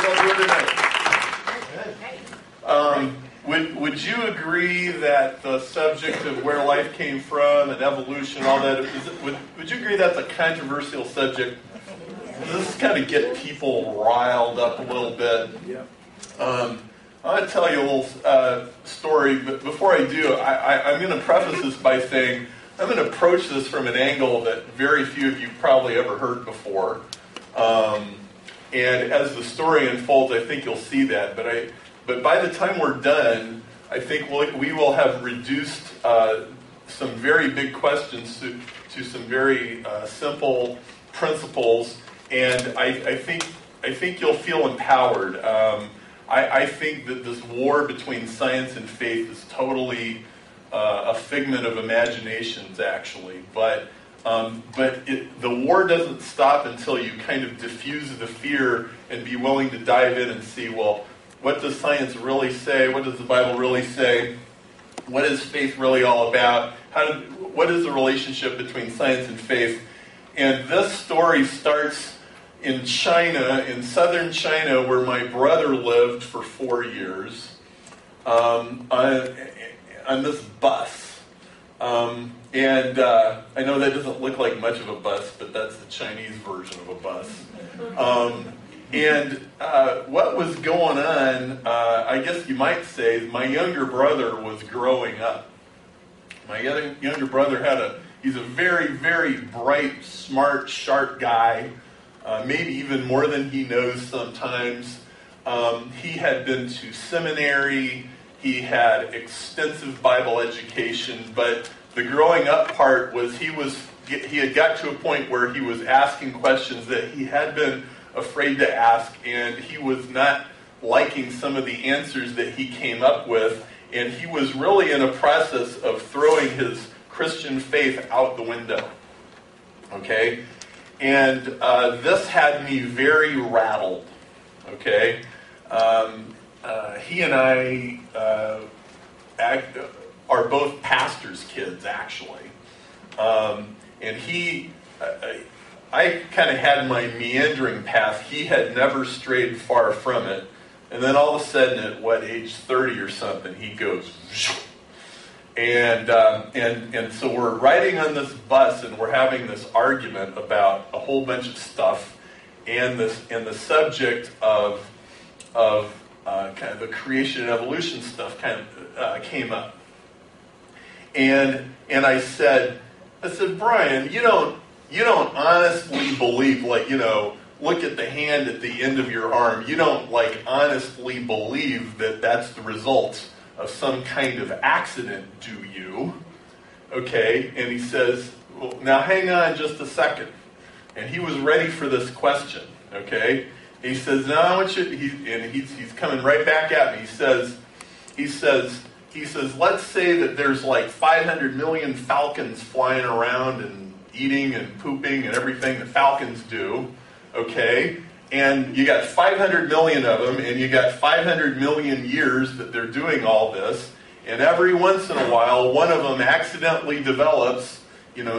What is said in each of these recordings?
guys all doing tonight? Would you agree that the subject of where life came from and evolution, all that, would you agree that's a controversial subject? Does this kind of get people riled up a little bit? Yeah. I want to tell you a little story, but before I do, I'm going to preface this by saying I'm going to approach this from an angle that very few of you probably ever heard before. And as the story unfolds, I think you'll see that. But by the time we're done, I think we will have reduced some very big questions to some very simple principles, and I think you'll feel empowered. I think that this war between science and faith is totally a figment of imaginations, actually. But the war doesn't stop until you kind of diffuse the fear and be willing to dive in and see, well, what does science really say? What does the Bible really say? What is faith really all about? What is the relationship between science and faith? And this story starts in China, in southern China, where my brother lived for 4 years, on this bus. And I know that doesn't look like much of a bus, but that's the Chinese version of a bus. And what was going on, I guess you might say, my younger brother was growing up. My younger brother he's a very, very bright, smart, sharp guy, maybe even more than he knows sometimes. He had been to seminary, he had extensive Bible education, but the growing up part was he had got to a point where he was asking questions that he had been afraid to ask, and he was not liking some of the answers that he came up with, and he was really in a process of throwing his Christian faith out the window. Okay? And this had me very rattled. Okay? He and I are both pastors' kids, actually. And I kind of had my meandering path. He had never strayed far from it. And then all of a sudden, at age 30 or something, he goes, and so we're riding on this bus, and we're having this argument about a whole bunch of stuff, and the subject of kind of the creation and evolution stuff kind of came up. And I said, Brian, you don't honestly believe, look at the hand at the end of your arm. You don't, honestly believe that that's the result of some kind of accident, do you? Okay, and he says, well, now hang on just a second. And he was ready for this question, okay? And he says, no, I want you, he's coming right back at me. He says, let's say that there's 500 million falcons flying around and eating and pooping and everything that falcons do, okay? And you got 500 million of them, and you got 500 million years that they're doing all this, and every once in a while, one of them accidentally develops,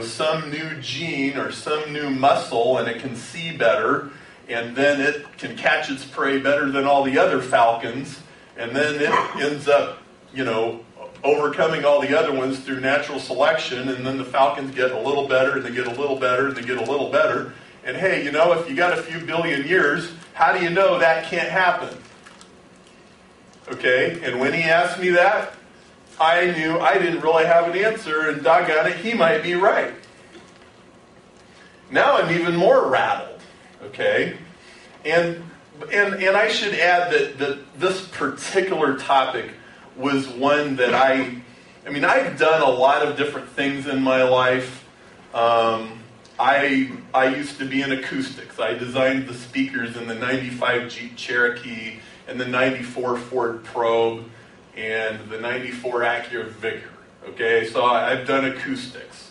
some new gene or some new muscle, and it can see better, and then it can catch its prey better than all the other falcons, and then it ends up, overcoming all the other ones through natural selection, and then the falcons get a little better, and they get a little better, and they get a little better. And hey, if you got a few billion years, how do you know that can't happen? Okay, and when he asked me that, I knew I didn't really have an answer, and doggone it, he might be right. Now I'm even more rattled, okay? And I should add that this particular topic was one that I've done a lot of different things in my life. I used to be in acoustics. I designed the speakers in the 95 Jeep Cherokee and the 94 Ford Probe and the 94 Acura Vigor. Okay, so I've done acoustics.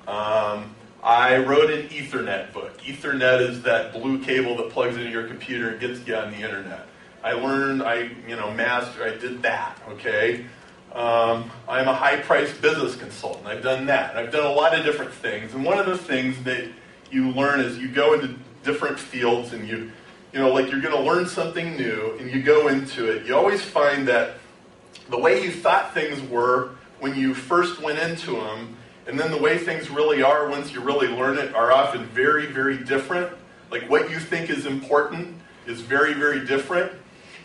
I wrote an Ethernet book. Ethernet is that blue cable that plugs into your computer and gets you on the internet. I learned, I did that, okay? I'm a high-priced business consultant. I've done that. I've done a lot of different things. And one of the things that you learn is you go into different fields and like you're going to learn something new and you go into it, you always find that the way you thought things were when you first went into them, and then the way things really are once you really learn it, are often very, very different. Like what you think is important is very, very different.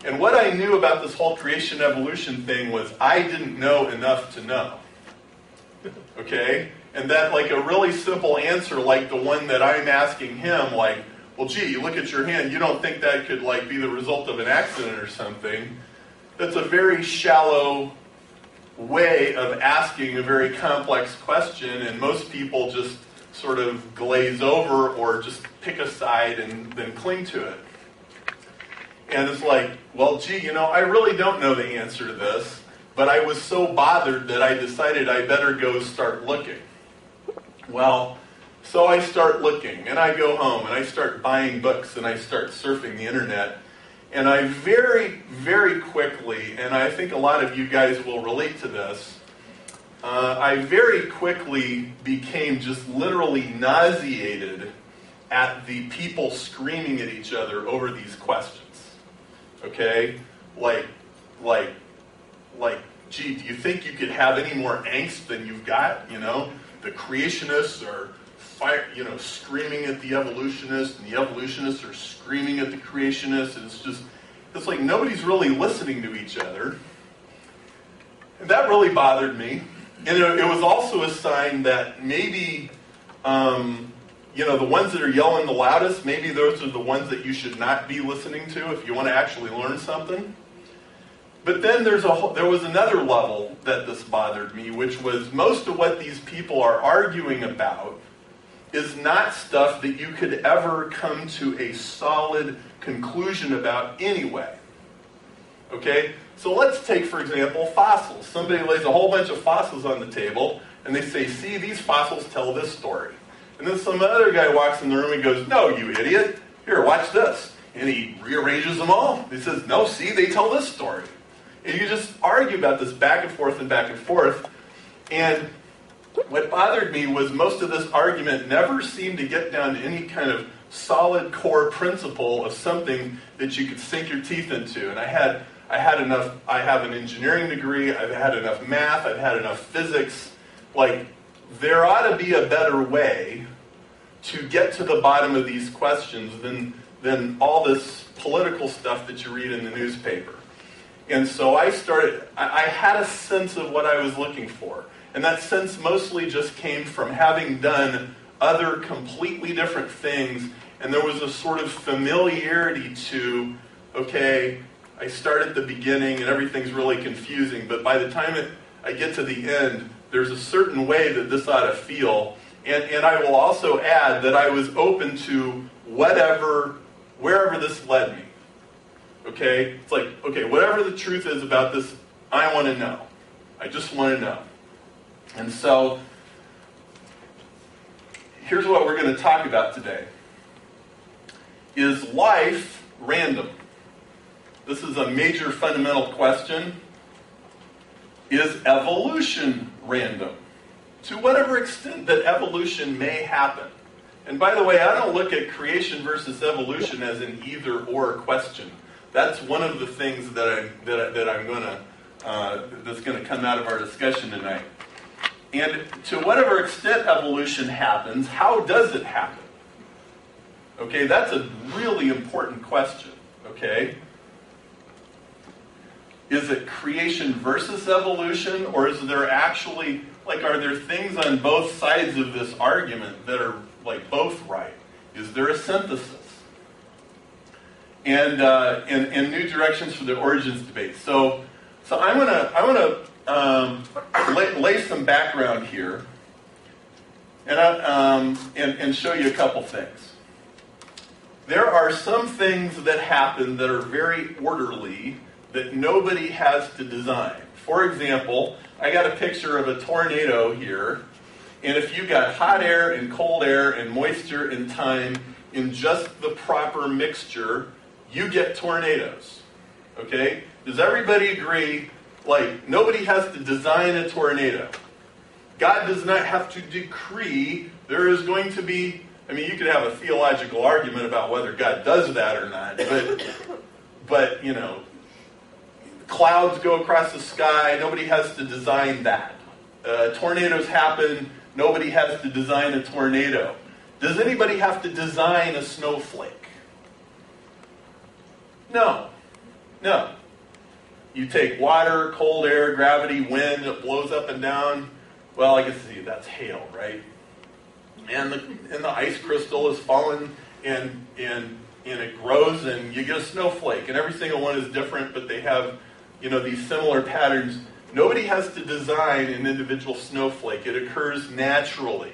And what I knew about this whole creation evolution thing was I didn't know enough to know. Okay? And that like a really simple answer like the one that I'm asking him, like, well, gee, you look at your hand, you don't think that could like be the result of an accident or something? That's a very shallow way of asking a very complex question, and most people just sort of glaze over or just pick a side and then cling to it. And it's like, well, gee, I really don't know the answer to this, but I was so bothered that I decided I better go start looking. Well, so I start looking, and I go home, and I start buying books, and I start surfing the internet. And I very, very quickly, and I think a lot of you guys will relate to this, I very quickly became just literally nauseated at the people screaming at each other over these questions. Okay? Like, gee, do you think you could have any more angst than you've got? The creationists are screaming at the evolutionists, and the evolutionists are screaming at the creationists, and it's like nobody's really listening to each other. And that really bothered me. And it was also a sign that maybe, the ones that are yelling the loudest, maybe those are the ones that you should not be listening to if you want to actually learn something. But then there was another level that this bothered me, which was most of what these people are arguing about is not stuff that you could ever come to a solid conclusion about anyway. Okay? So let's take, for example, fossils. Somebody lays a whole bunch of fossils on the table, and they say, see, these fossils tell this story. And then some other guy walks in the room and goes, no, you idiot. Here, watch this. And he rearranges them all. He says, no, see, they tell this story. And you just argue about this back and forth and back and forth. And what bothered me was most of this argument never seemed to get down to any kind of solid core principle of something that you could sink your teeth into. And I have an engineering degree, I've had enough math, I've had enough physics. Like, there ought to be a better way to get to the bottom of these questions than all this political stuff that you read in the newspaper. And so I had a sense of what I was looking for. And that sense mostly just came from having done other completely different things. And there was a sort of familiarity to, okay, I start at the beginning and everything's really confusing. But by the time I get to the end, there's a certain way that this ought to feel. And I will also add that I was open to wherever this led me. Okay? It's like, okay, whatever the truth is about this, I want to know. I just want to know. And so, here's what we're going to talk about today. Is life random? This is a major fundamental question. Is evolution random? To whatever extent that evolution may happen. And by the way, I don't look at creation versus evolution as an either-or question. That's one of the things that's going to come out of our discussion tonight. And to whatever extent evolution happens, how does it happen? Okay, that's a really important question. Okay? Is it creation versus evolution, or is there actually, are there things on both sides of this argument that are, both right? Is there a synthesis? And new directions for the origins debate. So I'm gonna lay some background here, and show you a couple things. There are some things that happen that are very orderly that nobody has to design. For example, I got a picture of a tornado here, and if you got hot air and cold air and moisture and time in just the proper mixture, you get tornadoes. Okay? Does everybody agree? Nobody has to design a tornado. God does not have to decree there is going to be I mean, you could have a theological argument about whether God does that or not, but you know, clouds go across the sky, nobody has to design that. Tornadoes happen, nobody has to design a tornado. Does anybody have to design a snowflake? No. No. You take water, cold air, gravity, wind, it blows up and down. Well, I guess that's hail, right? And the ice crystal is fallen and it grows and you get a snowflake. And every single one is different, but they have, you know, these similar patterns. Nobody has to design an individual snowflake. It occurs naturally.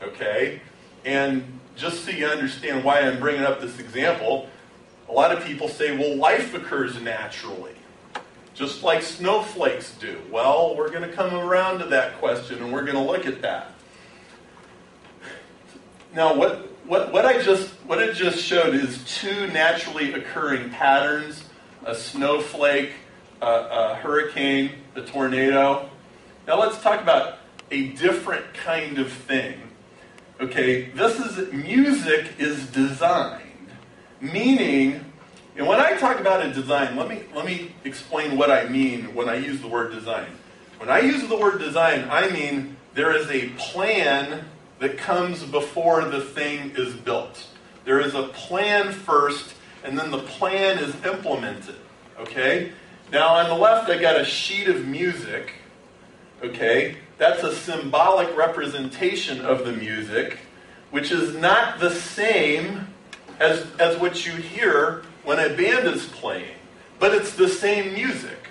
Okay? And just so you understand why I'm bringing up this example, a lot of people say, well, life occurs naturally, just like snowflakes do. Well, we're going to come around to that question, and we're going to look at that. Now, what I just showed is two naturally occurring patterns: a snowflake, a hurricane, a tornado. Now, let's talk about a different kind of thing. Okay, music is designed. Meaning, and when I talk about a design, let me explain what I mean when I use the word design. When I use the word design, I mean there is a plan that comes before the thing is built. There is a plan first, and then the plan is implemented. Okay? Now on the left, I got a sheet of music. Okay? That's a symbolic representation of the music, which is not the same as what you hear when a band is playing. But it's the same music.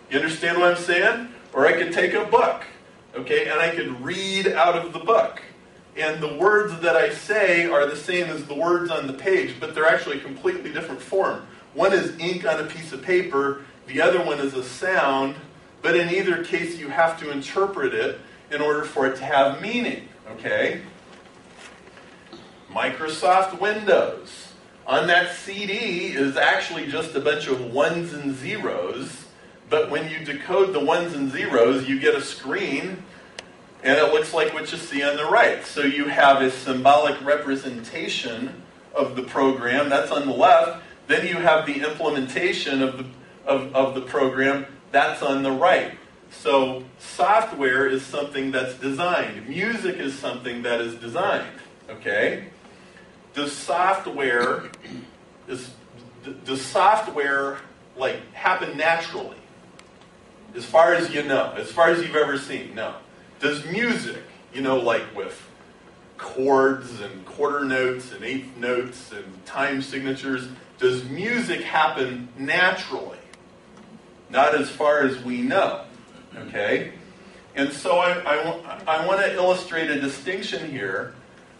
You understand what I'm saying? Or I could take a book, okay, and I could read out of the book. And the words that I say are the same as the words on the page, but they're actually a completely different form. One is ink on a piece of paper, the other one is a sound, but in either case you have to interpret it in order for it to have meaning, okay? Microsoft Windows. On that CD is actually just a bunch of ones and zeros, but when you decode the ones and zeros, you get a screen, and it looks like what you see on the right. So you have a symbolic representation of the program, that's on the left. Then you have the implementation of the program, that's on the right. So software is something that's designed. Music is something that is designed, okay? Does software like happen naturally? As far as you know, as far as you've ever seen, no. Does music, you know, like with chords and quarter notes and eighth notes and time signatures, does music happen naturally? Not as far as we know, okay? And so I want to illustrate a distinction here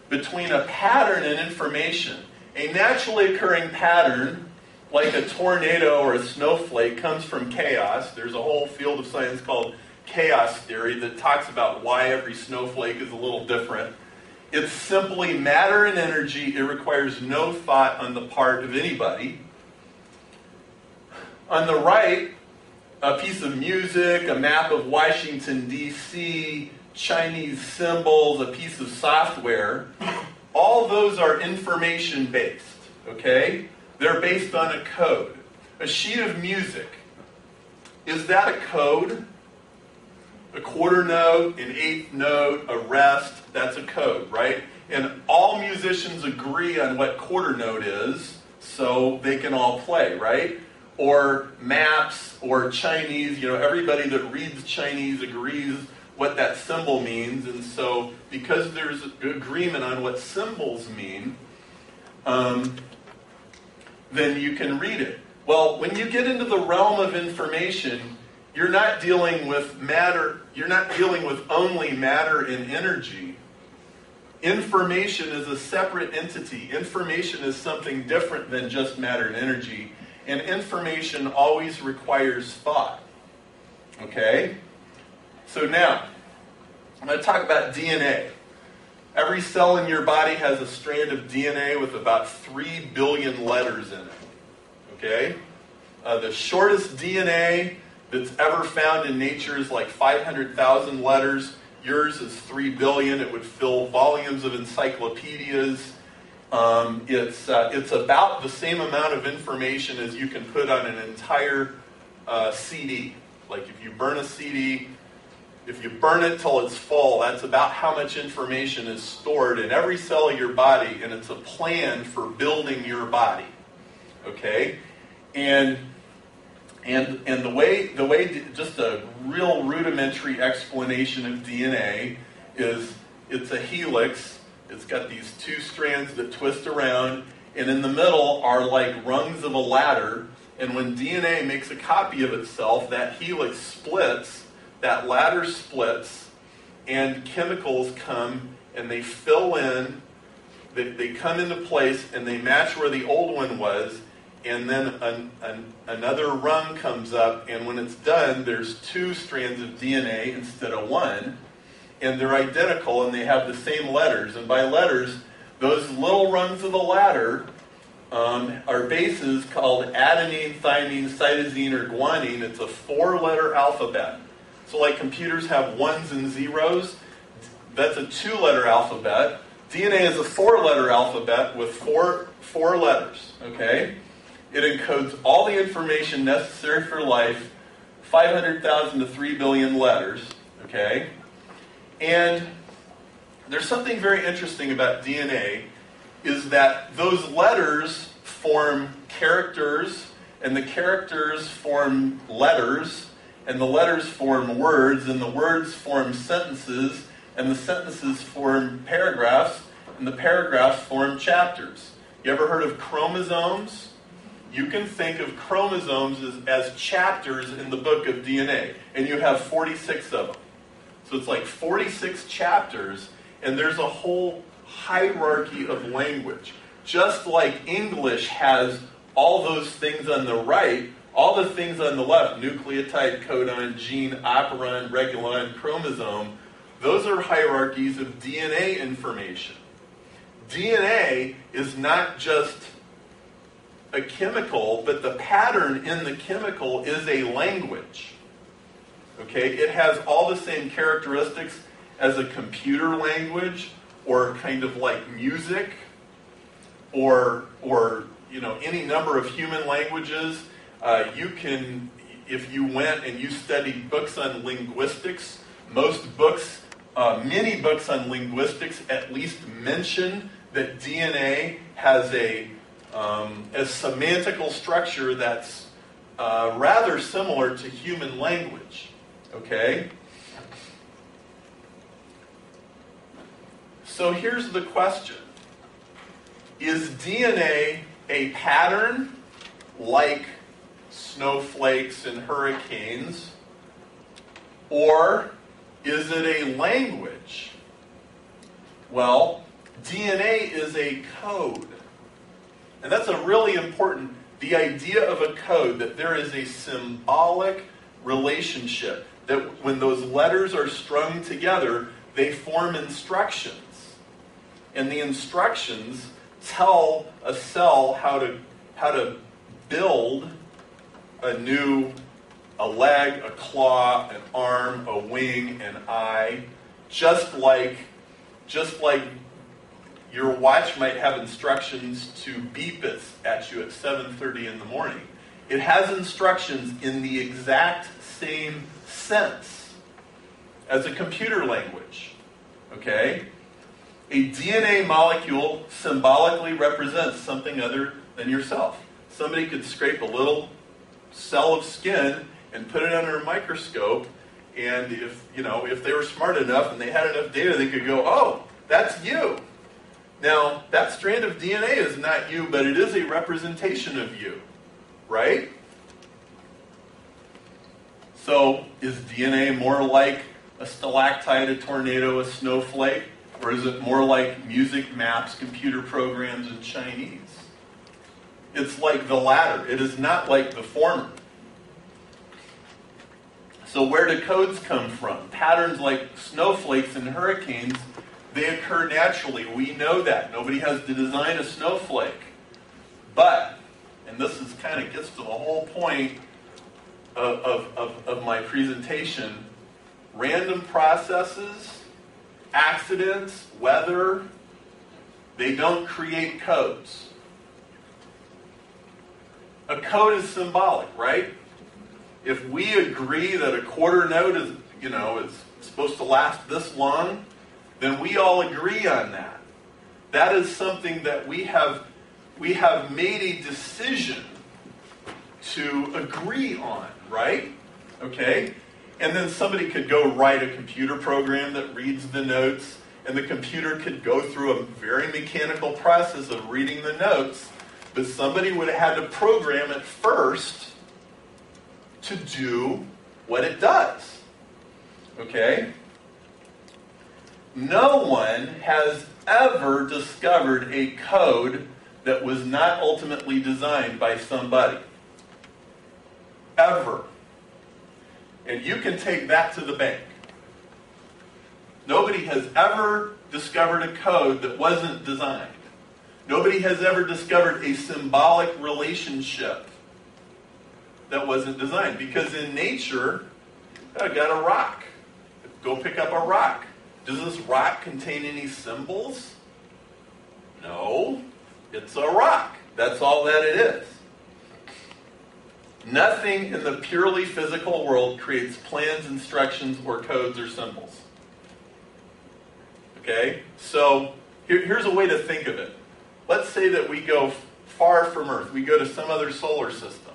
between a pattern and information. A naturally occurring pattern, like a tornado or a snowflake, comes from chaos. There's a whole field of science called chaos theory that talks about why every snowflake is a little different. It's simply matter and energy. It requires no thought on the part of anybody. On the right, a piece of music, a map of Washington, D.C., Chinese symbols, a piece of software, all those are information-based, okay? They're based on a code. A sheet of music, is that a code? A quarter note, an eighth note, a rest, that's a code, right? And all musicians agree on what quarter note is, so they can all play, right? Or maps, or Chinese, you know, everybody that reads Chinese agrees what that symbol means, and so because there's agreement on what symbols mean, then you can read it. Well, when you get into the realm of information, you're not dealing with matter, you're not dealing with only matter and energy. Information is a separate entity. Information is something different than just matter and energy, and information always requires thought. Okay? So now, I'm going to talk about DNA. Every cell in your body has a strand of DNA with about 3 billion letters in it. Okay? The shortest DNA that's ever found in nature is like 500,000 letters, yours is 3 billion. It would fill volumes of encyclopedias. It's about the same amount of information as you can put on an entire CD. Like if you burn a CD, if you burn it till it's full, that's about how much information is stored in every cell of your body, and it's a plan for building your body. Okay? And the way just a real rudimentary explanation of DNA is it's a helix. It's got these two strands that twist around, and in the middle are like rungs of a ladder. And when DNA makes a copy of itself, that helix splits, that ladder splits, and chemicals come and they fill in, they come into place and they match where the old one was, and then another rung comes up, and when it's done, there's two strands of DNA instead of one, and they're identical and they have the same letters. And by letters, those little rungs of the ladder are bases called adenine, thymine, cytosine, or guanine. It's a 4-letter alphabet. So like computers have ones and zeros, that's a 2-letter alphabet. DNA is a 4-letter alphabet with four letters, okay? It encodes all the information necessary for life, 500,000 to 3 billion letters, okay? And there's something very interesting about DNA, is that those letters form characters, and the characters form letters, and the letters form words, and the words form sentences, and the sentences form paragraphs, and the paragraphs form chapters. You ever heard of chromosomes? You can think of chromosomes as chapters in the book of DNA, and you have 46 of them. So it's like 46 chapters, and there's a whole hierarchy of language. Just like English has all those things on the right, all the things on the left, nucleotide, codon, gene, operon, regulon, chromosome, those are hierarchies of DNA information. DNA is not just a chemical, but the pattern in the chemical is a language. Okay? It has all the same characteristics as a computer language, or kind of like music, or any number of human languages. You can, if you went and you studied books on linguistics, most books, many books on linguistics at least mention that DNA has a semantical structure that's rather similar to human language. Okay? So here's the question. Is DNA a pattern like snowflakes and hurricanes, or is it a language? Well, DNA is a code. And that's a really important, the idea of a code, that there is a symbolic relationship, that when those letters are strung together, they form instructions. And the instructions tell a cell how to build a leg, a claw, an arm, a wing, an eye, just like your watch might have instructions to beep at you at 7:30 in the morning. It has instructions in the exact same sense as a computer language. Okay? A DNA molecule symbolically represents something other than yourself. Somebody could scrape a little cell of skin and put it under a microscope, and if they were smart enough and they had enough data, they could go, oh, that's you. Now, that strand of DNA is not you, but it is a representation of you, right? So, is DNA more like a stalactite, a tornado, a snowflake? Or is it more like music, maps, computer programs, and Chinese? It's like the latter. It is not like the former. So where do codes come from? Patterns like snowflakes and hurricanes, they occur naturally. We know that. Nobody has to design a snowflake. But, and this is kind of gets to the whole point of my presentation, random processes, accidents, weather, they don't create codes. A code is symbolic, right? If we agree that a quarter note is supposed to last this long, then we all agree on that. That is something that we have made a decision to agree on, right? Okay? And then somebody could go write a computer program that reads the notes, and the computer could go through a very mechanical process of reading the notes, but somebody would have had to program it first to do what it does. Okay? No one has ever discovered a code that was not ultimately designed by somebody. Ever. And you can take that to the bank. Nobody has ever discovered a code that wasn't designed. Nobody has ever discovered a symbolic relationship that wasn't designed. Because in nature, I got a rock. Go pick up a rock. Does this rock contain any symbols? No. It's a rock. That's all that it is. Nothing in the purely physical world creates plans, instructions, or codes or symbols. Okay? So, here's a way to think of it. Let's say that we go far from Earth. We go to some other solar system.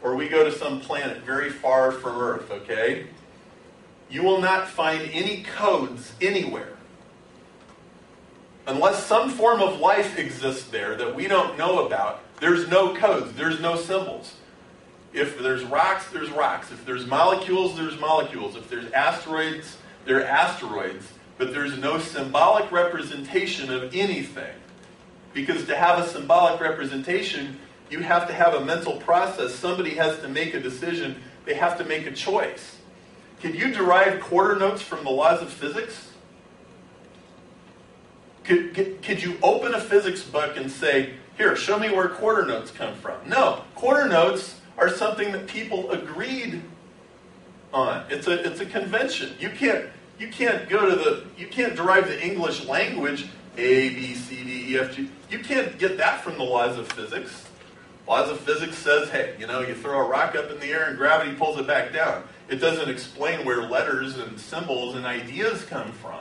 Or we go to some planet very far from Earth, okay? You will not find any codes anywhere. Unless some form of life exists there that we don't know about, there's no codes, there's no symbols. If there's rocks, there's rocks. If there's molecules, there's molecules. If there's asteroids, there are asteroids. But there's no symbolic representation of anything. Because to have a symbolic representation, you have to have a mental process. Somebody has to make a decision. They have to make a choice. Can you derive quarter notes from the laws of physics? Could you open a physics book and say, here, show me where quarter notes come from? No. Quarter notes are something that people agreed on. It's a convention. You can't derive the English language, A, B, C, D, E, F, G. You can't get that from the laws of physics. Laws of physics says, hey, you throw a rock up in the air and gravity pulls it back down. It doesn't explain where letters and symbols and ideas come from.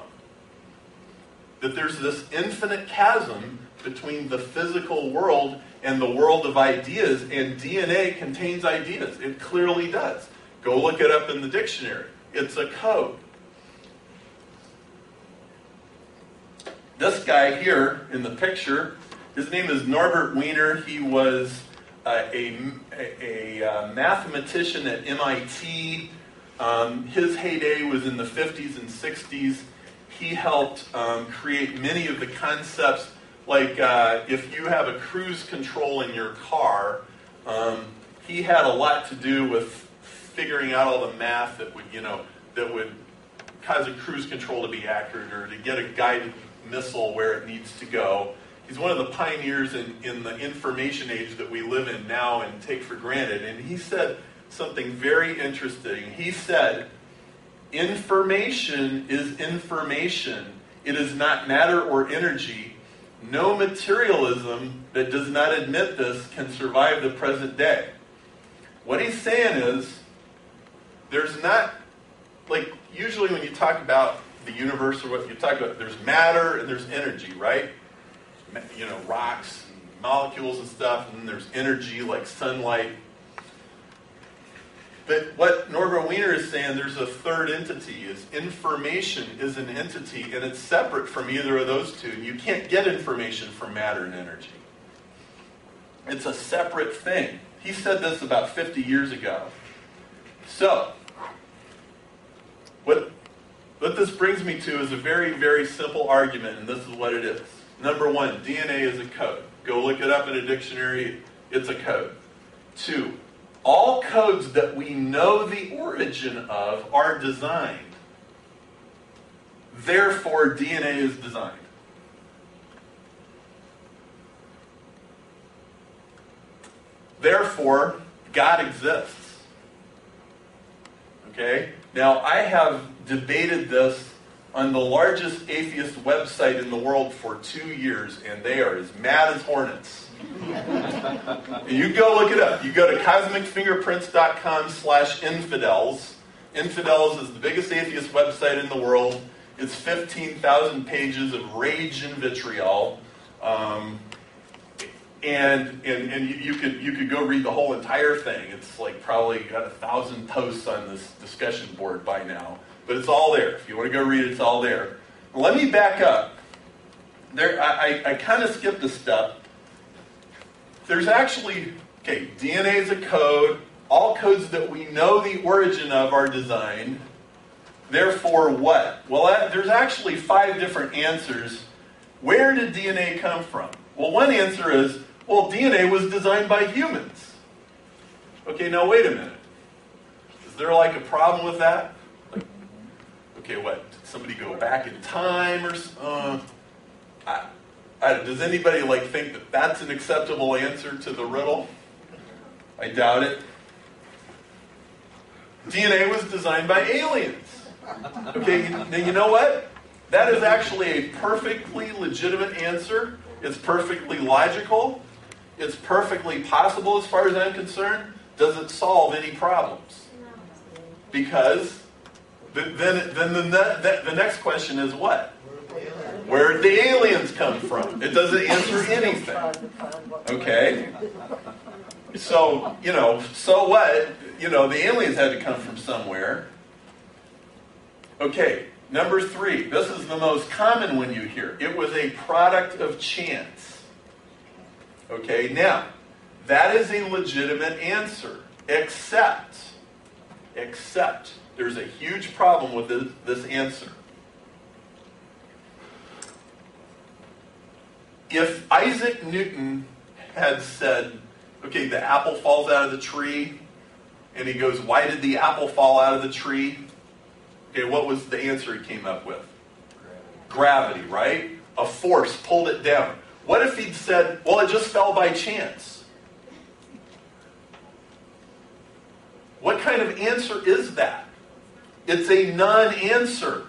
That there's this infinite chasm between the physical world and the world of ideas, and DNA contains ideas. It clearly does. Go look it up in the dictionary. It's a code. This guy here in the picture, his name is Norbert Wiener. He was a mathematician at MIT. His heyday was in the 50s and 60s. He helped create many of the concepts, like if you have a cruise control in your car, he had a lot to do with figuring out all the math that would cause a cruise control to be accurate or to get a guided missile where it needs to go. He's one of the pioneers in the information age that we live in now and take for granted. And he said something very interesting. He said, information is information. It is not matter or energy. No materialism that does not admit this can survive the present day. What he's saying is, there's not, like, usually when you talk about the universe or what you talk about, there's matter and there's energy, right? Rocks and molecules and stuff, and then there's energy like sunlight. But what Norbert Wiener is saying, there's a third entity, is information is an entity, and it's separate from either of those two. And you can't get information from matter and energy. It's a separate thing. He said this about 50 years ago. So, what this brings me to is a very, very simple argument, and this is what it is. Number one, DNA is a code. Go look it up in a dictionary. It's a code. 2, all codes that we know the origin of are designed. Therefore, DNA is designed. Therefore, God exists. Okay? Now, I have debated this on the largest atheist website in the world for 2 years, and they are as mad as hornets. And you go look it up. You go to cosmicfingerprints.com/infidels. Infidels is the biggest atheist website in the world. It's 15,000 pages of rage and vitriol. And you could go read the whole entire thing. It's like probably got 1,000 posts on this discussion board by now. But it's all there. If you want to go read it, it's all there. Let me back up. I kind of skipped a step. There's actually, DNA is a code. All codes that we know the origin of are designed. Therefore, what? Well, there's actually 5 different answers. Where did DNA come from? Well, one answer is, well, DNA was designed by humans. Okay, now wait a minute. Is there like a problem with that? Like, okay, what? Did somebody go back in time or does anybody like think that that's an acceptable answer to the riddle? I doubt it. DNA was designed by aliens. Okay, now you know what? That is actually a perfectly legitimate answer. It's perfectly logical. It's perfectly possible as far as I'm concerned. Does it solve any problems? Because then the next question is what? Where did the aliens come from? It doesn't answer anything. Okay? So, so what? The aliens had to come from somewhere. Okay, number 3. This is the most common one you hear. It was a product of chance. Okay, now, that is a legitimate answer, except there's a huge problem with this answer. If Isaac Newton had said, okay, the apple falls out of the tree, and he goes, why did the apple fall out of the tree? Okay, what was the answer he came up with? Gravity, right? A force pulled it down. What if he'd said, well, it just fell by chance? What kind of answer is that? It's a non-answer.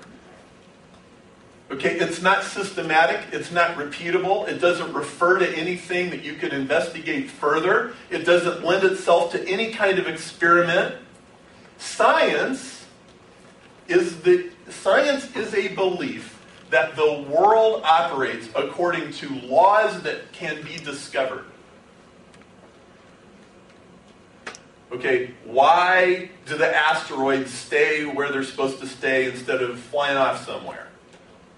Okay, it's not systematic, it's not repeatable, it doesn't refer to anything that you could investigate further, it doesn't lend itself to any kind of experiment. Science is a belief that the world operates according to laws that can be discovered. Okay, why do the asteroids stay where they're supposed to stay instead of flying off somewhere?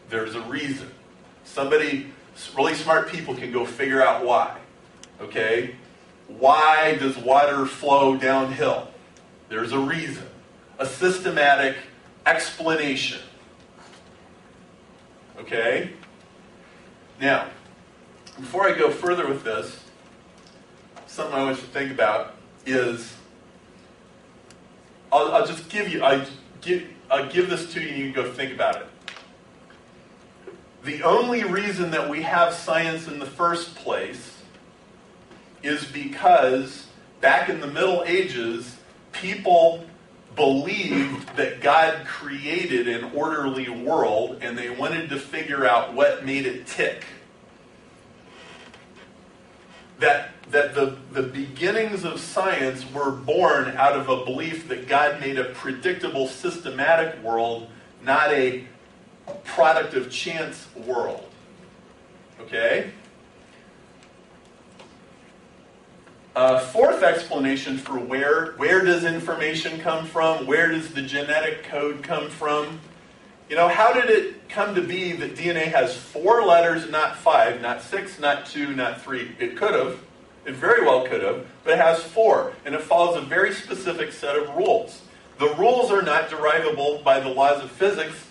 There's a reason. Really smart people can go figure out why. Okay? Why does water flow downhill? There's a reason. A systematic explanation. Okay? Now, before I go further with this, something I want you to think about is, I'll just give you, I'll give this to you and you can go think about it. The only reason that we have science in the first place is because back in the Middle Ages, people believed that God created an orderly world and they wanted to figure out what made it tick. That the beginnings of science were born out of a belief that God made a predictable, systematic world, not a product of chance world. Okay? Fourth explanation for where does information come from? Where does the genetic code come from? How did it come to be that DNA has 4 letters, not 5, not 6, not 2, not 3? It could have. It very well could have. But it has 4. And it follows a very specific set of rules. The rules are not derivable by the laws of physics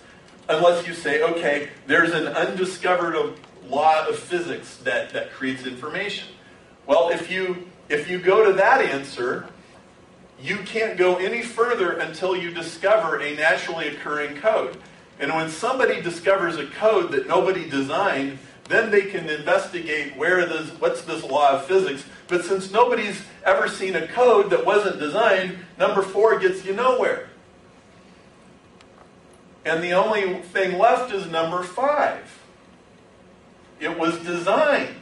unless you say, okay, there's an undiscovered law of physics that creates information. Well, if you go to that answer, you can't go any further until you discover a naturally occurring code. And when somebody discovers a code that nobody designed, then they can investigate what's this law of physics. But since nobody's ever seen a code that wasn't designed, number 4 gets you nowhere. And the only thing left is number 5. It was designed.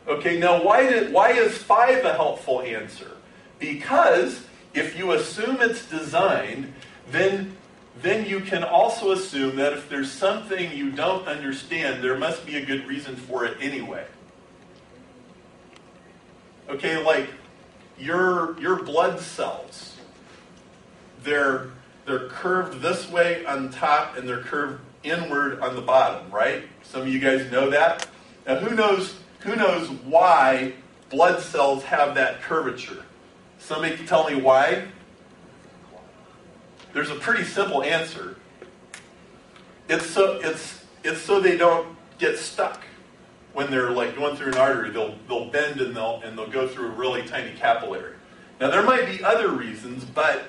Okay, now why is 5 a helpful answer? Because if you assume it's designed, then you can also assume that if there's something you don't understand, there must be a good reason for it anyway. Okay, like your blood cells, they're curved this way on top and they're curved inward on the bottom, right? Some of you guys know that. Now who knows why blood cells have that curvature? Somebody can tell me why? There's a pretty simple answer. It's so they don't get stuck when they're like going through an artery. They'll bend and they'll go through a really tiny capillary. Now there might be other reasons, but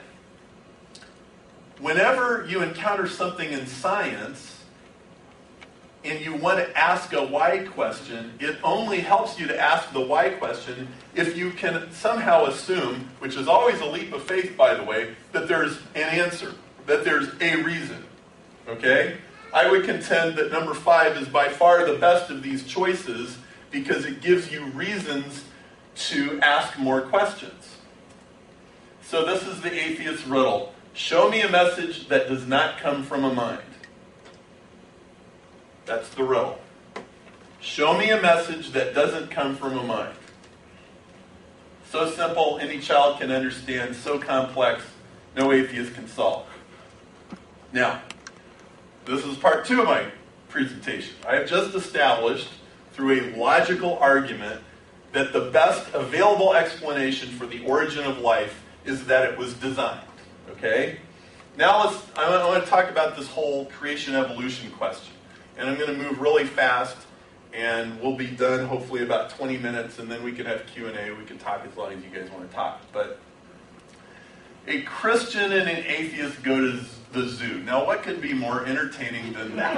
whenever you encounter something in science and you want to ask a why question, it only helps you to ask the why question if you can somehow assume, which is always a leap of faith, by the way, that there's an answer, that there's a reason. Okay? I would contend that number 5 is by far the best of these choices because it gives you reasons to ask more questions. So this is the atheist riddle. Show me a message that does not come from a mind. That's the riddle. Show me a message that doesn't come from a mind. So simple, any child can understand. So complex, no atheist can solve. Now, this is part 2 of my presentation. I have just established, through a logical argument, that the best available explanation for the origin of life is that it was designed. Okay? Now I want to talk about this whole creation-evolution question. And I'm going to move really fast, and we'll be done hopefully about 20 minutes, and then we can have Q&A. We can talk as long as you guys want to talk. But a Christian and an atheist go to the zoo. Now, what could be more entertaining than that?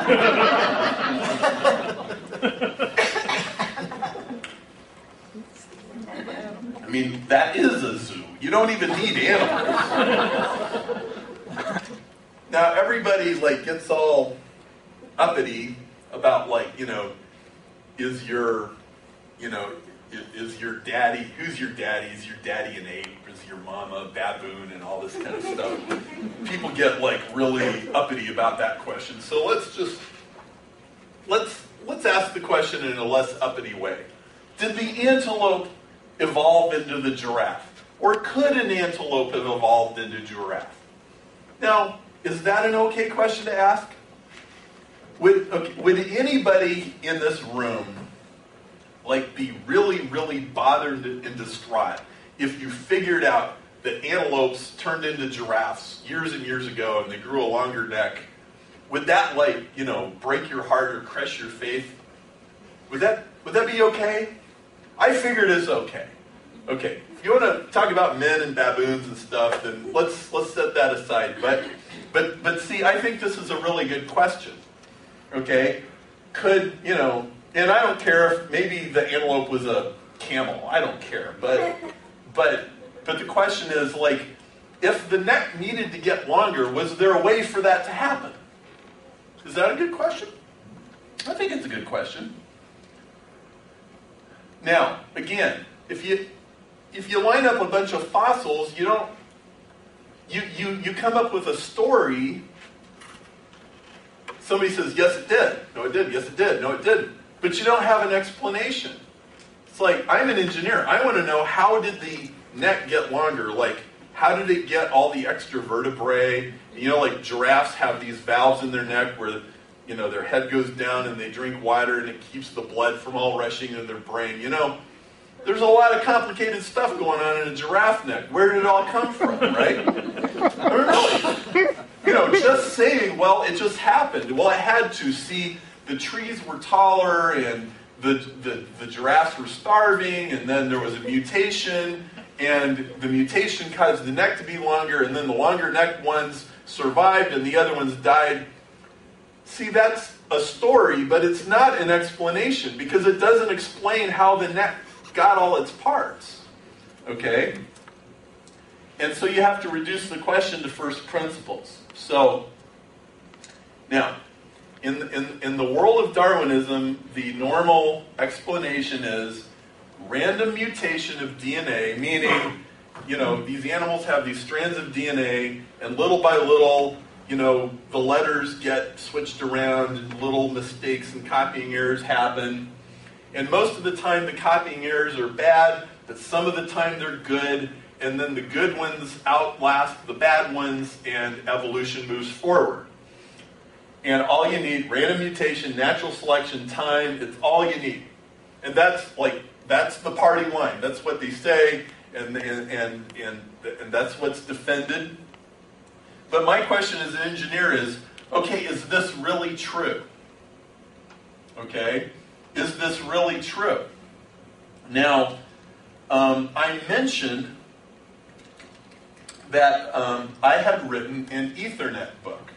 I mean, that is a zoo. You don't even need animals. Now, everybody gets all uppity about is your daddy, who's your daddy? Is your daddy an ape? Is your mama a baboon? And all this kind of stuff. People get really uppity about that question. So let's ask the question in a less uppity way. Did the antelope evolve into the giraffe? Or could an antelope have evolved into giraffe? Now, is that an okay question to ask? Would anybody in this room be really, really bothered and distraught if you figured out that antelopes turned into giraffes years and years ago and they grew a longer neck? Would that break your heart or crush your faith? Would that be okay? I figured it's okay. Okay, if you want to talk about men and baboons and stuff, then let's set that aside. But see, I think this is a really good question. Okay, and I don't care if maybe the antelope was a camel. I don't care. But the question is, if the neck needed to get longer, was there a way for that to happen? Is that a good question? I think it's a good question. Now, again, if you line up a bunch of fossils, you come up with a story. Somebody says, yes, it did. No, it didn't. Yes, it did. No, it didn't. But you don't have an explanation. It's I'm an engineer. I want to know, how did the neck get longer? How did it get all the extra vertebrae? Giraffes have these valves in their neck where, their head goes down and they drink water and it keeps the blood from all rushing into their brain. There's a lot of complicated stuff going on in a giraffe neck. Where did it all come from, right? I don't know. Just saying, well, it just happened. Well, it had to. See, the trees were taller and the giraffes were starving, and then there was a mutation, and the mutation caused the neck to be longer, and then the longer neck ones survived and the other ones died. See, that's a story, but it's not an explanation because it doesn't explain how the neck got all its parts. Okay? And so you have to reduce the question to first principles. So, Now, in the world of Darwinism, the normal explanation is random mutation of DNA, meaning, these animals have these strands of DNA, and little by little, the letters get switched around, and little mistakes and copying errors happen. And most of the time, the copying errors are bad, but some of the time they're good, and then the good ones outlast the bad ones, and evolution moves forward. And all you need, random mutation, natural selection, time, it's all you need. And that's the party line. That's what they say, and that's what's defended. But my question as an engineer is, okay, is this really true? Okay? Is this really true? Now, I mentioned that I had written an Ethernet book.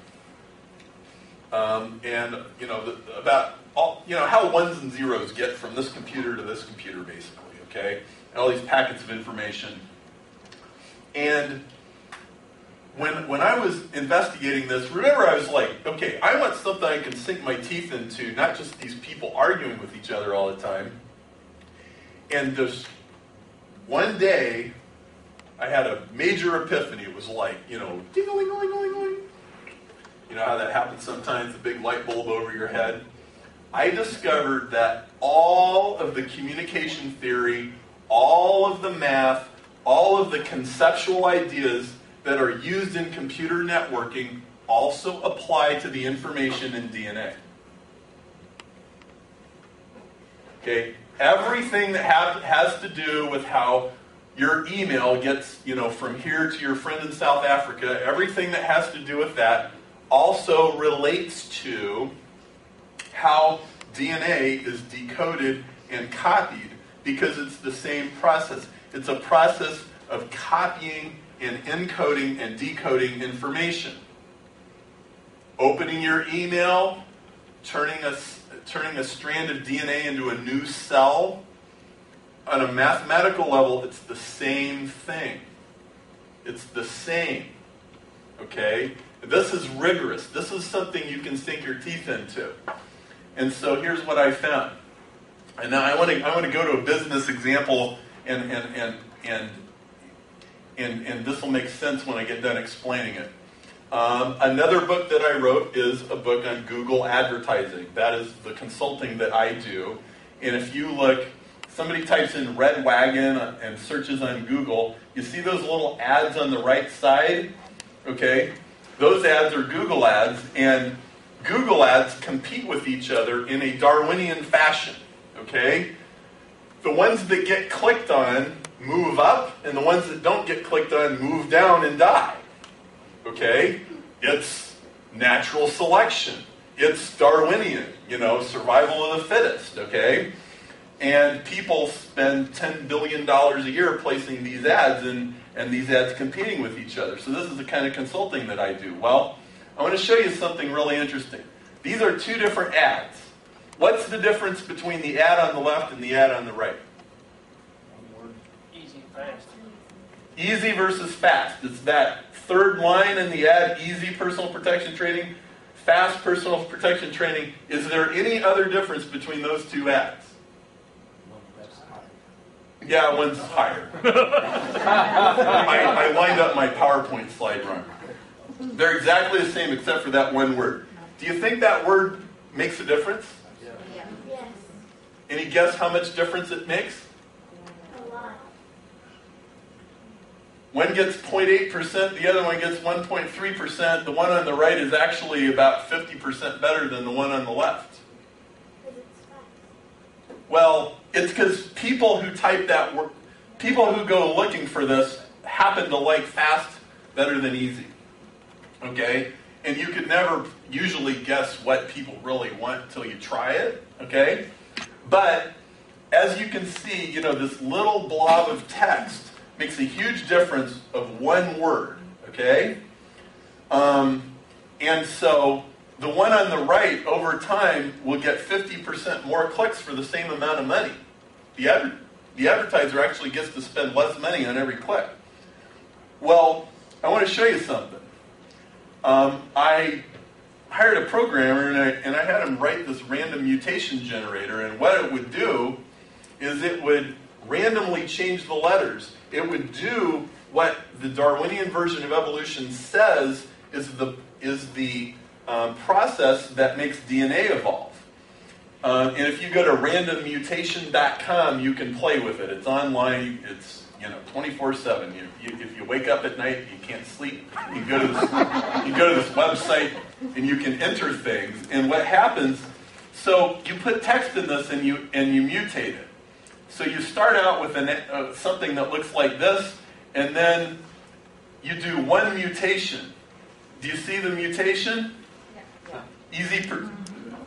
About all, how ones and zeros get from this computer to this computer, basically, okay? And all these packets of information. And when I was investigating this, remember I was like, okay, I want something I can sink my teeth into, not just these people arguing with each other all the time. And just one day, I had a major epiphany. It was like, ding-a-ling-a-ling-a-ling-a-ling. You know how that happens sometimes, a big light bulb over your head? I discovered that all of the communication theory, all of the math, all of the conceptual ideas that are used in computer networking also apply to the information in DNA. Okay? Everything that has to do with how your email gets, from here to your friend in South Africa, everything that has to do with that also relates to how DNA is decoded and copied, because it's the same process. It's a process of copying and encoding and decoding information. Opening your email, turning a strand of DNA into a new cell. On a mathematical level, it's the same thing. It's the same. Okay? This is rigorous. This is something you can sink your teeth into. And so here's what I found. And now I want to go to a business example, and this will make sense when I get done explaining it. Another book that I wrote is a book on Google advertising. That is the consulting that I do. And if you look, somebody types in Red Wagon and searches on Google, you see those little ads on the right side? Okay? Those ads are Google ads, and Google ads compete with each other in a Darwinian fashion. Okay? The ones that get clicked on move up, and the ones that don't get clicked on move down and die. Okay? It's natural selection. It's Darwinian, survival of the fittest, okay? And people spend $10 billion a year placing these ads, and these ads competing with each other. So this is the kind of consulting that I do. Well, I want to show you something really interesting. These are two different ads. What's the difference between the ad on the left and the ad on the right? Easy and fast. Easy versus fast. It's that third line in the ad, easy personal protection training, fast personal protection training. Is there any other difference between those two ads? Yeah, one's higher. I lined up my PowerPoint slide wrong. They're exactly the same except for that one word. Do you think that word makes a difference? Yeah. Yes. Any guess how much difference it makes? A lot. One gets 0.8%, the other one gets 1.3%. The one on the right is actually about 50% better than the one on the left. Because it's fast. Well, it's because people who type that word, people who go looking for this happen to like fast better than easy. Okay? And you could never usually guess what people really want until you try it. Okay? But as you can see, this little blob of text makes a huge difference of one word. Okay? And so the one on the right, over time, will get 50% more clicks for the same amount of money. The advertiser actually gets to spend less money on every click. Well, I want to show you something. I hired a programmer, and I had him write this random mutation generator, and what it would do is it would randomly change the letters. It would do what the Darwinian version of evolution says is the process that makes DNA evolve. And if you go to randommutation.com, you can play with it. It's online. It's 24/7. If you wake up at night, you can't sleep. You go to this website and you can enter things. And what happens? So you put text in this and you mutate it. So you start out with something that looks like this, and then you do one mutation. Do you see the mutation? Yeah. Easy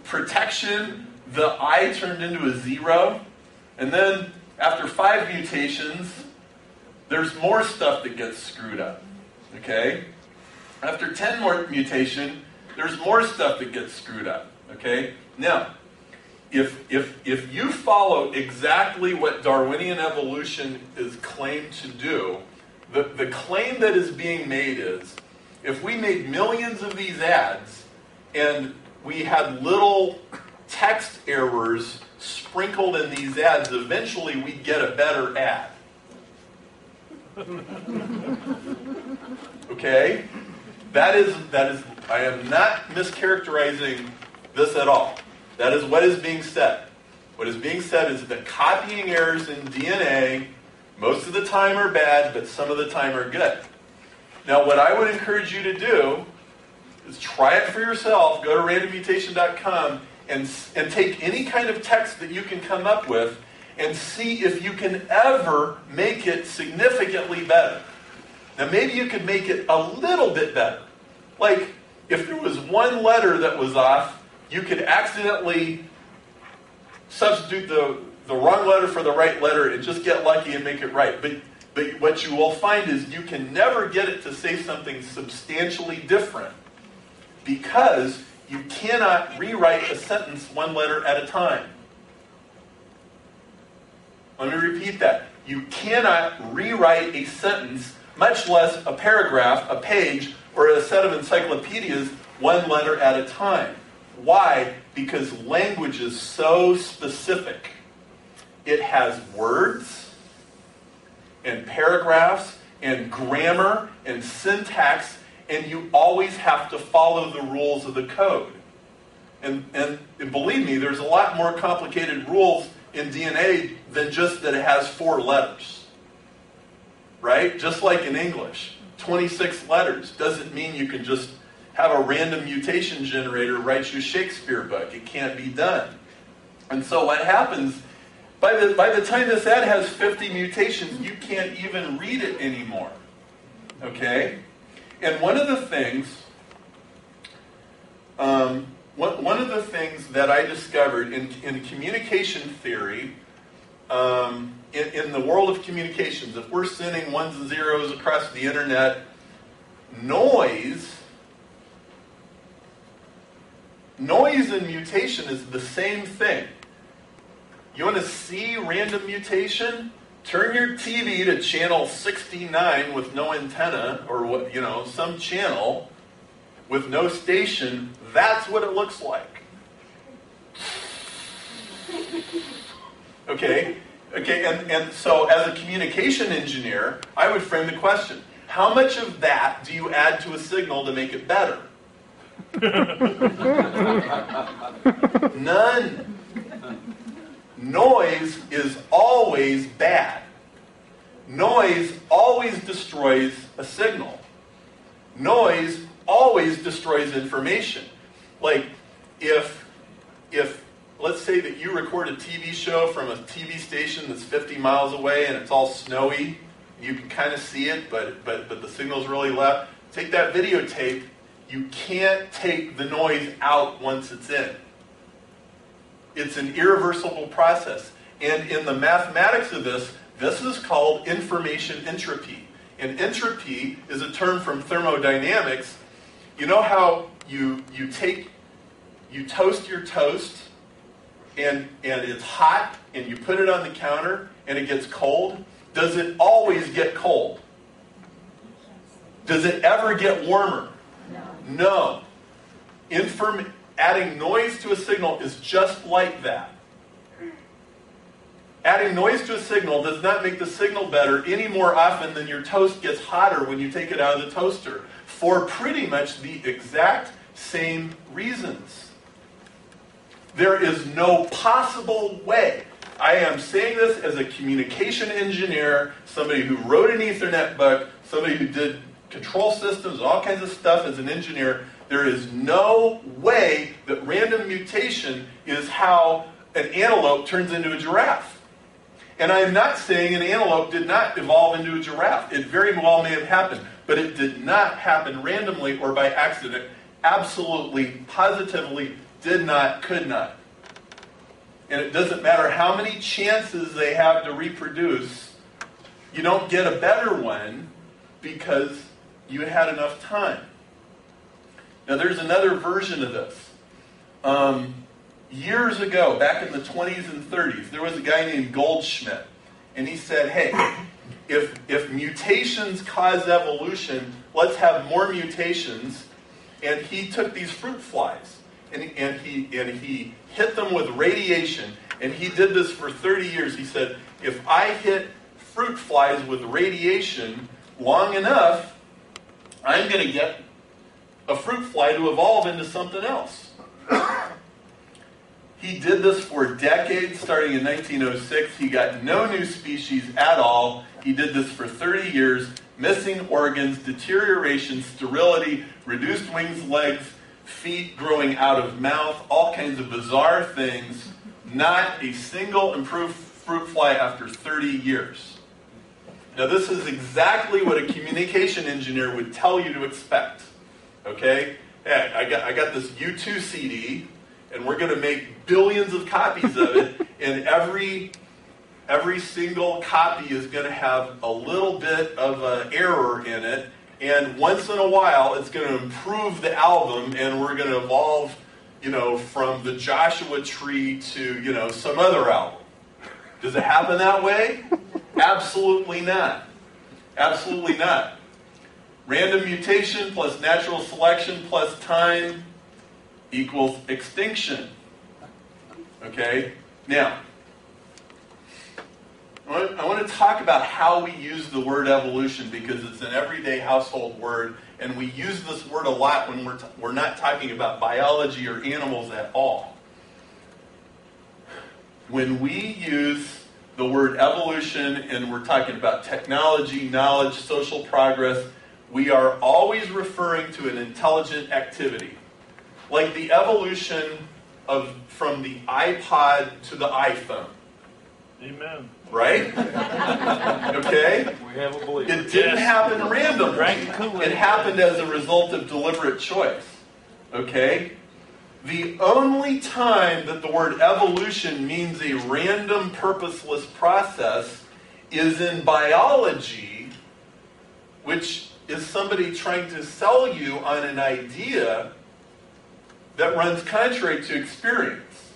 protection. The I turned into a 0. And then after 5 mutations, there's more stuff that gets screwed up. Okay? After 10 more mutation, there's more stuff that gets screwed up. Okay? Now, if you follow exactly what Darwinian evolution is claimed to do, the claim that is being made is, if we made millions of these ads and we had little text errors sprinkled in these ads, eventually we get a better ad. Okay? That is, I am not mischaracterizing this at all. That is what is being said. What is being said is that copying errors in DNA, most of the time are bad, but some of the time are good. Now, what I would encourage you to do is try it for yourself. Go to randommutation.com and take any kind of text that you can come up with and see if you can ever make it significantly better. Now, maybe you could make it a little bit better. Like, if there was one letter that was off, you could accidentally substitute the wrong letter for the right letter and just get lucky and make it right. But what you will find is you can never get it to say something substantially different, because you cannot rewrite a sentence one letter at a time. Let me repeat that. You cannot rewrite a sentence, much less a paragraph, a page, or a set of encyclopedias, one letter at a time. Why? Because language is so specific. It has words and paragraphs and grammar and syntax, and you always have to follow the rules of the code. And believe me, there's a lot more complicated rules in DNA than just that it has 4 letters. Right? Just like in English. 26 letters doesn't mean you can just have a random mutation generator write you a Shakespeare book. It can't be done. And so what happens, by the time this ad has 50 mutations, you can't even read it anymore. Okay? And one of the things that I discovered in communication theory, in the world of communications, if we're sending ones and zeros across the internet, noise and mutation is the same thing. You want to see random mutation? Turn your TV to channel 69 with no antenna, or some channel with no station. That's what it looks like. Okay, and so as a communication engineer, I would frame the question: how much of that do you add to a signal to make it better? None. Noise is always bad. Noise always destroys a signal. Noise always destroys information. Like, if let's say that you record a TV show from a TV station that's 50 miles away and it's all snowy, you can kind of see it, but the signal's really loud. Take that videotape. You can't take the noise out once it's in. It's an irreversible process. And in the mathematics of this is called information entropy. And entropy is a term from thermodynamics. You know how you toast your toast and it's hot and you put it on the counter and it gets cold? Does it always get cold? Does it ever get warmer? No. Adding noise to a signal is just like that. Adding noise to a signal does not make the signal better any more often than your toast gets hotter when you take it out of the toaster, for pretty much the exact same reasons. There is no possible way. I am saying this as a communication engineer, somebody who wrote an Ethernet book, somebody who did control systems, all kinds of stuff as an engineer. There is no way that random mutation is how an antelope turns into a giraffe. And I am not saying an antelope did not evolve into a giraffe. It very well may have happened, but it did not happen randomly or by accident. Absolutely, positively, did not, could not. And it doesn't matter how many chances they have to reproduce, you don't get a better one because you had enough time. Now there's another version of this. Years ago, back in the 20s and 30s, there was a guy named Goldschmidt. And he said, hey, if mutations cause evolution, let's have more mutations. And he took these fruit flies and he hit them with radiation. And he did this for 30 years. He said, if I hit fruit flies with radiation long enough, I'm going to get a fruit fly to evolve into something else. He did this for decades, starting in 1906. He got no new species at all. He did this for 30 years. Missing organs, deterioration, sterility, reduced wings, legs, feet growing out of mouth, all kinds of bizarre things. Not a single improved fruit fly after 30 years. Now this is exactly what a communication engineer would tell you to expect. Okay? Hey, I got this U2 CD, and we're going to make billions of copies of it, and every single copy is going to have a little bit of an error in it, and once in a while it's going to improve the album, and we're going to evolve, from the Joshua Tree to, some other album. Does it happen that way? Absolutely not. Absolutely not. Random mutation plus natural selection plus time equals extinction. Okay? Now, I want to talk about how we use the word evolution because it's an everyday household word, and we use this word a lot when we're not talking about biology or animals at all. When we use the word evolution and we're talking about technology, knowledge, social progress, we are always referring to an intelligent activity. Like the evolution from the iPod to the iPhone. Amen. Right? Okay? We have a belief. It didn't happen randomly. It happened as a result of deliberate choice. Okay? The only time that the word evolution means a random, purposeless process is in biology, which is somebody trying to sell you on an idea that runs contrary to experience.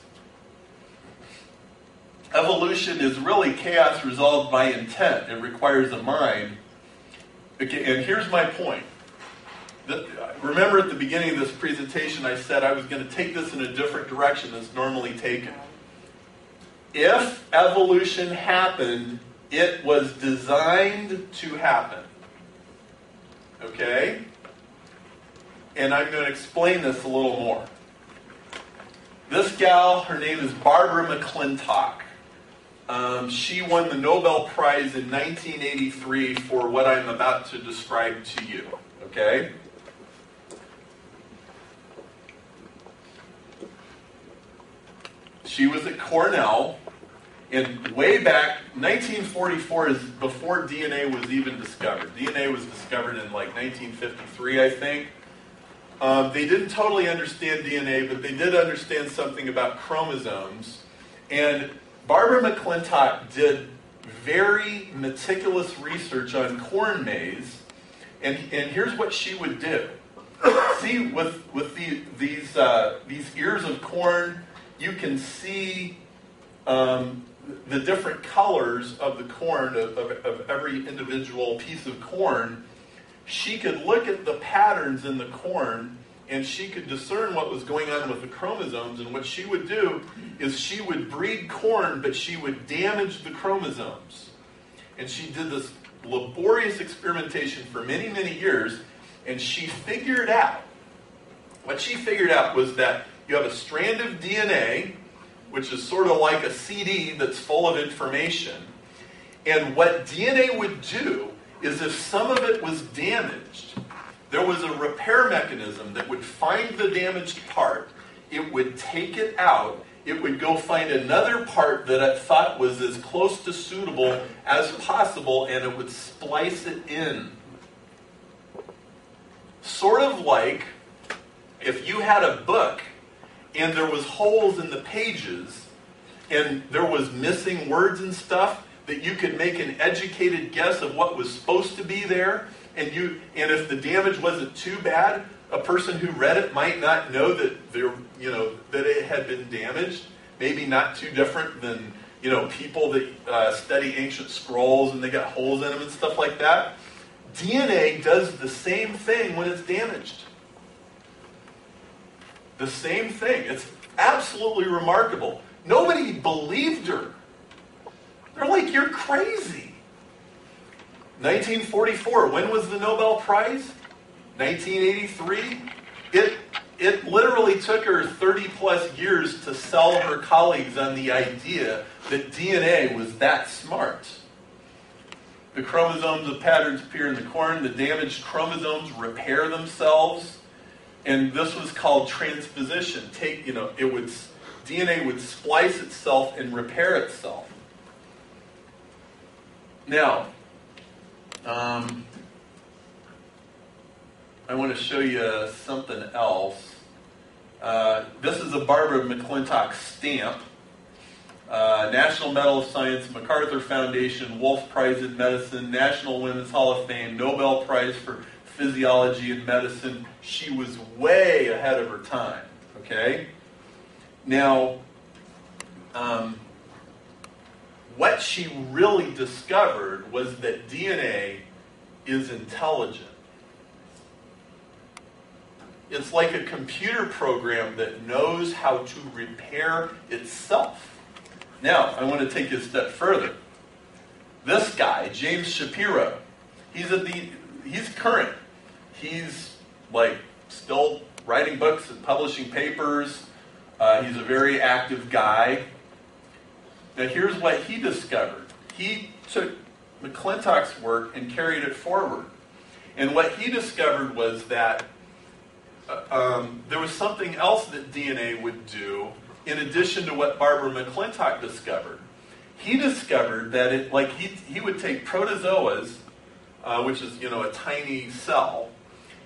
Evolution is really chaos resolved by intent. It requires a mind. Okay, and here's my point. Remember at the beginning of this presentation I said I was going to take this in a different direction than it's normally taken. If evolution happened, it was designed to happen. Okay? And I'm going to explain this a little more. This gal, her name is Barbara McClintock. She won the Nobel Prize in 1983 for what I'm about to describe to you. Okay? She was at Cornell, and way back, 1944 is before DNA was even discovered. DNA was discovered in like 1953, I think. They didn't totally understand DNA, but they did understand something about chromosomes. And Barbara McClintock did very meticulous research on corn maze, and here's what she would do. See, with these ears of corn, you can see the different colors of the corn, of every individual piece of corn. She could look at the patterns in the corn and she could discern what was going on with the chromosomes, and what she would do is she would breed corn, but she would damage the chromosomes. And she did this laborious experimentation for many, many years, and she figured out, what she figured out was that you have a strand of DNA, which is sort of like a CD that's full of information, and what DNA would do is if some of it was damaged, there was a repair mechanism that would find the damaged part, it would take it out, it would go find another part that it thought was as close to suitable as possible, and it would splice it in. Sort of like if you had a book and there was holes in the pages and there was missing words and stuff, that you could make an educated guess of what was supposed to be there, and if the damage wasn't too bad, a person who read it might not know that that it had been damaged. Maybe not too different than people that study ancient scrolls and they got holes in them and stuff like that. DNA does the same thing when it's damaged. The same thing. It's absolutely remarkable. Nobody believed her. They're like, you're crazy. 1944, when was the Nobel Prize? 1983. It literally took her 30 plus years to sell her colleagues on the idea that DNA was that smart. The chromosomes of patterns appear in the corn. The damaged chromosomes repair themselves. And this was called transposition. DNA would splice itself and repair itself. Now, I want to show you something else. This is a Barbara McClintock stamp. National Medal of Science, MacArthur Foundation, Wolf Prize in Medicine, National Women's Hall of Fame, Nobel Prize for Physiology and Medicine. She was way ahead of her time. Okay? Now, what she really discovered was that DNA is intelligent. It's like a computer program that knows how to repair itself. Now, I want to take it a step further. This guy, James Shapiro, he's current. He's still writing books and publishing papers. He's a very active guy. Now here's what he discovered. He took McClintock's work and carried it forward. And what he discovered was that there was something else that DNA would do in addition to what Barbara McClintock discovered. He discovered that he would take protozoas, which is a tiny cell,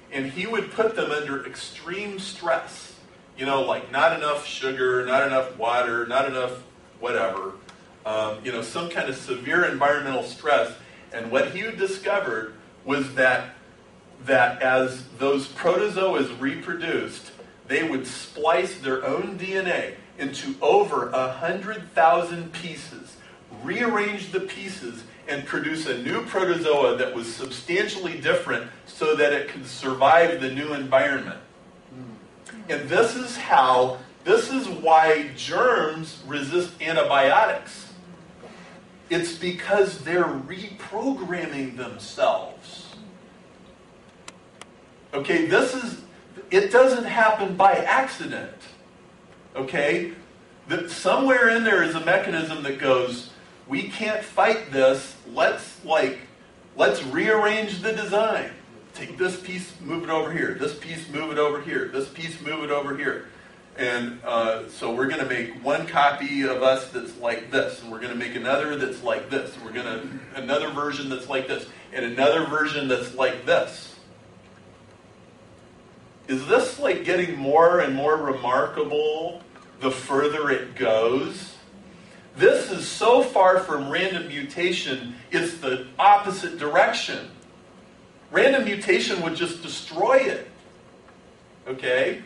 and he would put them under extreme stress. Like not enough sugar, not enough water, not enough whatever, some kind of severe environmental stress. And what he discovered was that as those protozoas reproduced, they would splice their own DNA into over 100,000 pieces, rearrange the pieces, and produce a new protozoa that was substantially different so that it could survive the new environment. And this is why germs resist antibiotics. It's because they're reprogramming themselves. Okay, it doesn't happen by accident. Okay? Somewhere in there is a mechanism that goes, we can't fight this, let's rearrange the design. Take this piece, move it over here. This piece, move it over here. This piece, move it over here. And so we're going to make one copy of us that's like this, and we're going to make another that's like this, and we're going to another version that's like this, and another version that's like this. Is this getting more and more remarkable the further it goes? This is so far from random mutation, it's the opposite direction. Random mutation would just destroy it. Okay?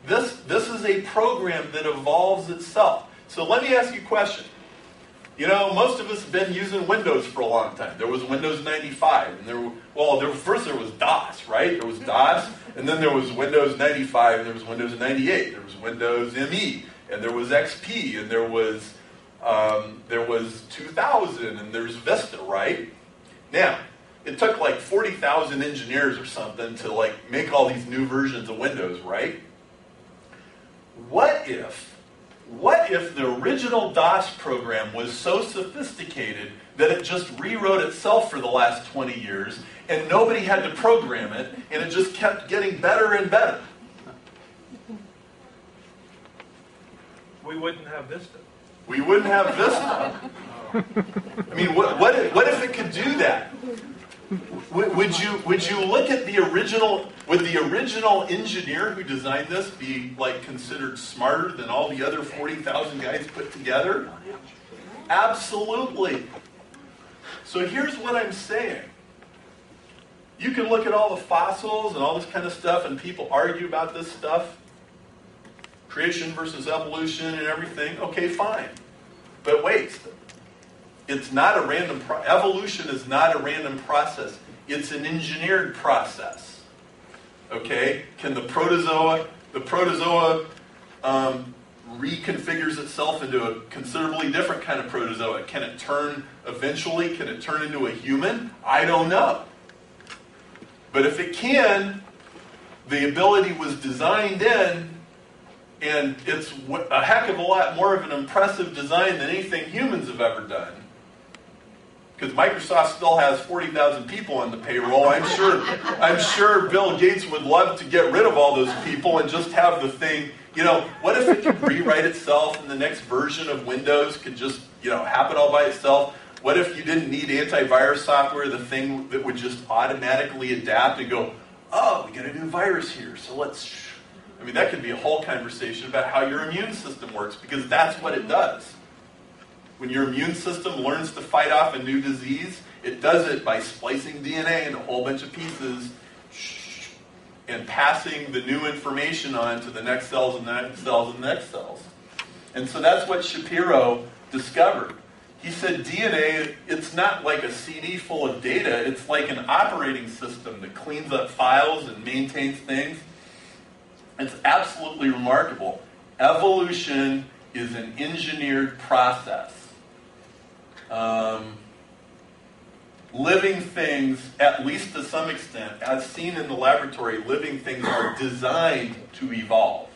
This is a program that evolves itself. So let me ask you a question. Most of us have been using Windows for a long time. There was Windows 95, and first there was DOS, right? There was DOS, and then there was Windows 95, and there was Windows 98. There was Windows ME, and there was XP, and there was 2000, and there's Vista, right? Now, it took like 40,000 engineers or something to make all these new versions of Windows, right? What if the original DOS program was so sophisticated that it just rewrote itself for the last 20 years and nobody had to program it and it just kept getting better and better? We wouldn't have Vista. We wouldn't have Vista. I mean, what if it could do that? Would you look at the original? Would the original engineer who designed this be considered smarter than all the other 40,000 guys put together? Absolutely. So here's what I'm saying. You can look at all the fossils and all this kind of stuff, and people argue about this stuff. Creation versus evolution and everything. Okay, fine. But wait. It's not a random evolution is not a random process. It's an engineered process. Okay? Can the protozoa reconfigures itself into a considerably different kind of protozoa. Can it turn into a human? I don't know. But if it can, the ability was designed in, and it's a heck of a lot more of an impressive design than anything humans have ever done. Because Microsoft still has 40,000 people on the payroll. I'm sure Bill Gates would love to get rid of all those people and just have the thing. What if it could rewrite itself and the next version of Windows could just, happen all by itself? What if you didn't need antivirus software, the thing that would just automatically adapt and go, oh, we got a new virus here, so that could be a whole conversation about how your immune system works, because that's what it does. When your immune system learns to fight off a new disease, it does it by splicing DNA into a whole bunch of pieces and passing the new information on to the next cells and the next cells and the next cells. And so that's what Shapiro discovered. He said DNA, it's not like a CD full of data. It's like an operating system that cleans up files and maintains things. It's absolutely remarkable. Evolution is an engineered process. Living things, at least to some extent, as seen in the laboratory, living things are designed to evolve.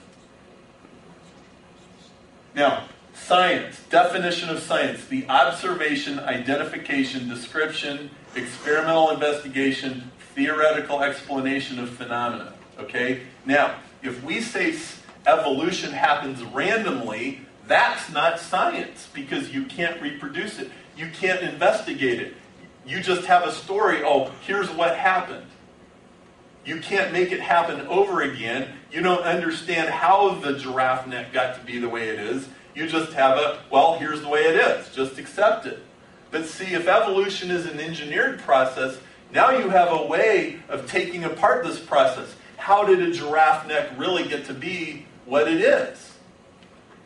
Now, science, definition of science, the observation, identification, description, experimental investigation, theoretical explanation of phenomena. Okay? Now, if we say evolution happens randomly, that's not science, because you can't reproduce it. You can't investigate it. You just have a story, oh, here's what happened. You can't make it happen over again. You don't understand how the giraffe neck got to be the way it is. You just have here's the way it is. Just accept it. But see, if evolution is an engineered process, now you have a way of taking apart this process. How did a giraffe neck really get to be what it is?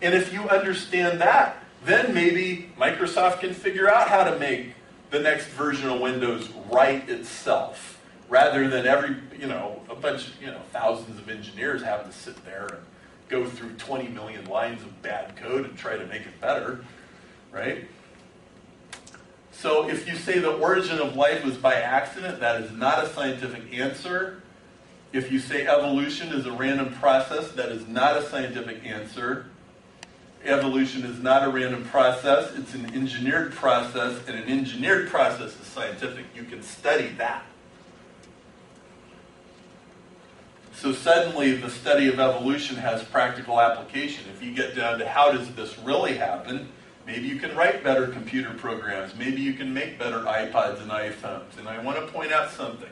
And if you understand that, then maybe Microsoft can figure out how to make the next version of Windows write itself, rather than a bunch of, thousands of engineers having to sit there and go through 20 million lines of bad code and try to make it better, right? So if you say the origin of life was by accident, that is not a scientific answer. If you say evolution is a random process, that is not a scientific answer. Evolution is not a random process. It's an engineered process, and an engineered process is scientific. You can study that. So suddenly the study of evolution has practical application. If you get down to how does this really happen, maybe you can write better computer programs. Maybe you can make better iPods and iPhones. And I want to point out something.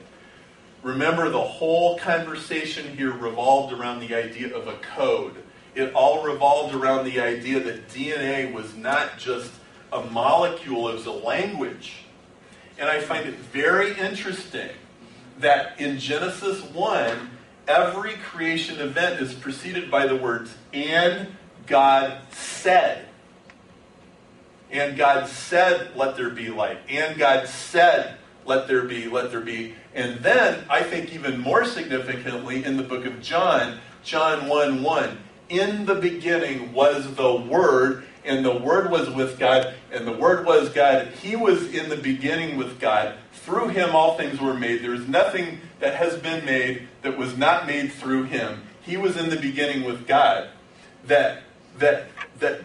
Remember, the whole conversation here revolved around the idea of a code. It all revolved around the idea that DNA was not just a molecule, it was a language. And I find it very interesting that in Genesis 1, every creation event is preceded by the words, and God said. And God said, let there be light. And God said, let there be, let there be. And then, I think even more significantly, in the book of John, John 1:1, in the beginning was the Word, and the Word was with God, and the Word was God. He was in the beginning with God. Through Him all things were made. There is nothing that has been made that was not made through Him. He was in the beginning with God. That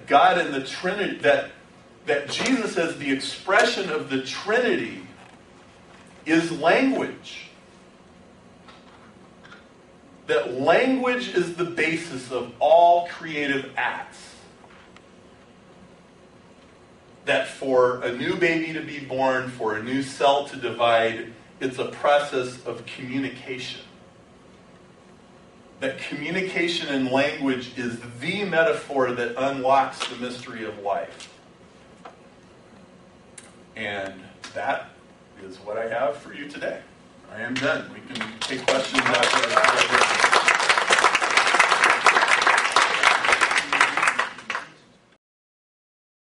God and the Trinity, that Jesus as the expression of the Trinity is language. That language is the basis of all creative acts. That for a new baby to be born, for a new cell to divide, it's a process of communication. That communication and language is the metaphor that unlocks the mystery of life. And that is what I have for you today. I am done. We can take questions after.